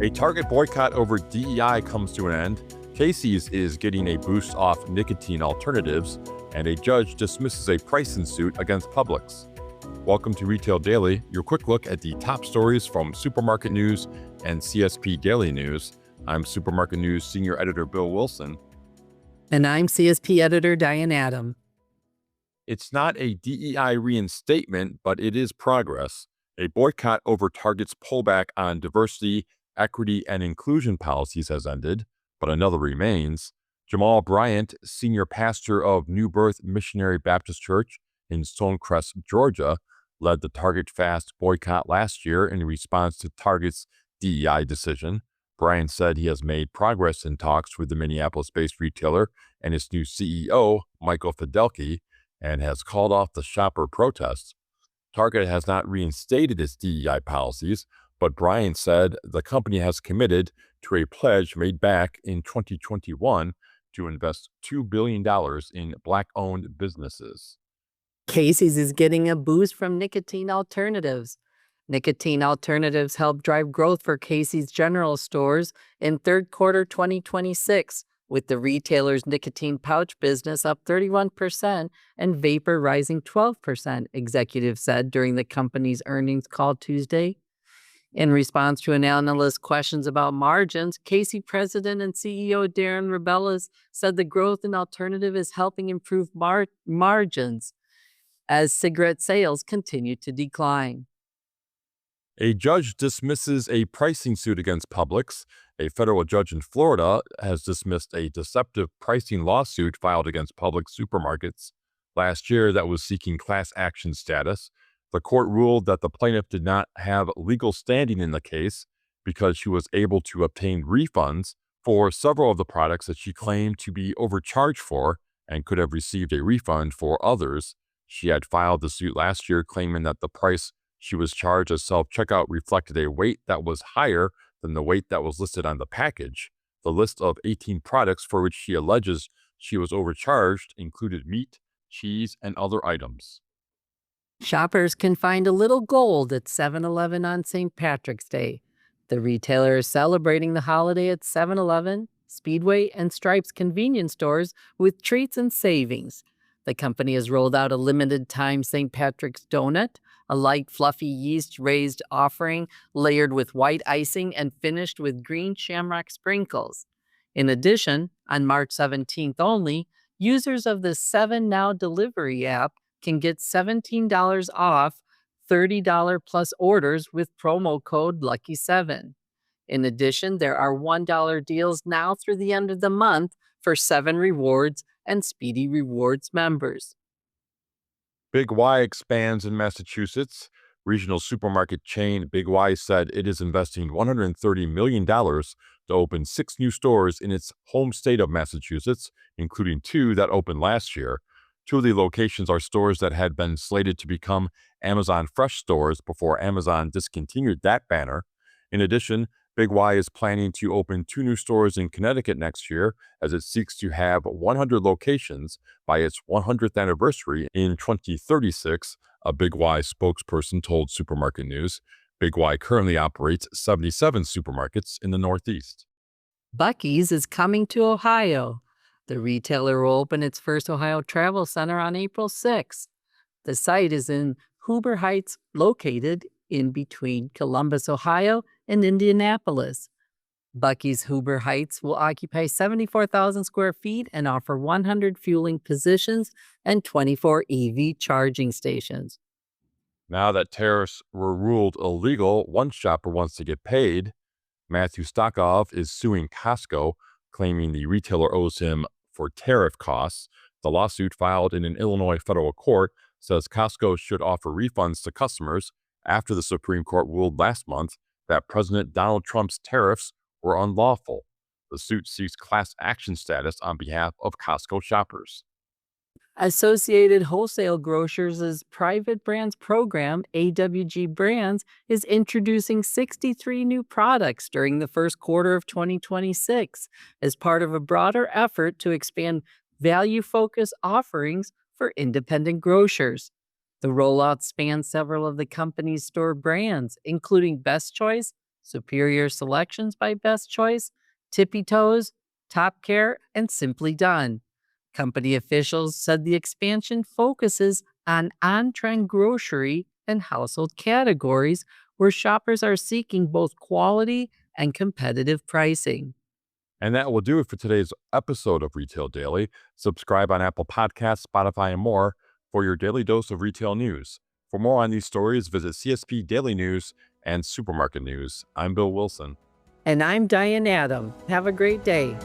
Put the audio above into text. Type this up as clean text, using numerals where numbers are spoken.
A Target boycott over DEI comes to an end, Casey's is getting a boost off nicotine alternatives, and a judge dismisses a pricing suit against Publix. Welcome to Retail Daily, your quick look at the top stories from Supermarket News and CSP Daily News. I'm Supermarket News Senior Editor Bill Wilson. And I'm CSP Editor Diane Adam. It's not a DEI reinstatement, but it is progress. A boycott over Target's pullback on diversity, equity, and inclusion policies has ended, but another remains. Jamal Bryant, senior pastor of New Birth Missionary Baptist Church in Stonecrest, Georgia, led the Target Fast boycott last year in response to Target's DEI decision. Bryant said he has made progress in talks with the Minneapolis-based retailer and its new CEO, Michael Fidelki, and has called off the shopper protests. Target has not reinstated its DEI policies, but Bryant said the company has committed to a pledge made back in 2021 to invest $2 billion in Black-owned businesses. Casey's is getting a boost from nicotine alternatives. Nicotine alternatives help drive growth for Casey's General Stores in third quarter 2026, with the retailer's nicotine pouch business up 31% and vapor rising 12%, executives said during the company's earnings call Tuesday. In response to an analyst's questions about margins, Casey President and CEO Darren Rebellas said the growth in alternative is helping improve margins as cigarette sales continue to decline. A judge dismisses a pricing suit against Publix. A federal judge in Florida has dismissed a deceptive pricing lawsuit filed against Publix supermarkets last year that was seeking class action status. The court ruled that the plaintiff did not have legal standing in the case because she was able to obtain refunds for several of the products that she claimed to be overcharged for and could have received a refund for others. She had filed the suit last year claiming that the price she was charged as self-checkout reflected a weight that was higher than the weight that was listed on the package. The list of 18 products for which she alleges she was overcharged included meat, cheese, and other items. Shoppers can find a little gold at 7-Eleven on St. Patrick's Day. The retailer is celebrating the holiday at 7-Eleven, Speedway, and Stripes convenience stores with treats and savings. The company has rolled out a limited-time St. Patrick's donut, a light, fluffy, yeast-raised offering layered with white icing and finished with green shamrock sprinkles. In addition, on March 17th only, users of the 7 Now delivery app can get $17 off $30 plus orders with promo code LUCKY7. In addition, there are $1 deals now through the end of the month for 7 Rewards and Speedy Rewards members. Big Y expands in Massachusetts. Regional supermarket chain Big Y said it is investing $130 million to open 6 new stores in its home state of Massachusetts, including 2 that opened last year. 2 of the locations are stores that had been slated to become Amazon Fresh stores before Amazon discontinued that banner. In addition, Big Y is planning to open 2 new stores in Connecticut next year as it seeks to have 100 locations by its 100th anniversary in 2036, a Big Y spokesperson told Supermarket News. Big Y currently operates 77 supermarkets in the Northeast. Buc-ee's is coming to Ohio. The retailer will open its first Ohio Travel Center on April 6th. The site is in Huber Heights, located in between Columbus, Ohio, and Indianapolis. Buc-ee's Huber Heights will occupy 74,000 square feet and offer 100 fueling positions and 24 EV charging stations. Now that tariffs were ruled illegal, one shopper wants to get paid. Matthew Stockoff is suing Costco, claiming the retailer owes him for tariff costs. The lawsuit, filed in an Illinois federal court, says Costco should offer refunds to customers after the Supreme Court ruled last month that President Donald Trump's tariffs were unlawful. The suit seeks class action status on behalf of Costco shoppers. Associated Wholesale Grocers' private brands program, AWG Brands, is introducing 63 new products during the first quarter of 2026 as part of a broader effort to expand value-focused offerings for independent grocers. The rollout spans several of the company's store brands, including Best Choice, Superior selections by Best Choice, Tippy Toes, Top Care, and Simply Done. Company officials said the expansion focuses on trend grocery and household categories where shoppers are seeking both quality and competitive pricing. And that will do it for today's episode of Retail Daily. Subscribe on Apple Podcasts, Spotify, and more for your daily dose of retail news. For more on these stories, visit CSP Daily News and Supermarket News. I'm Bill Wilson. And I'm Diane Adam. Have a great day.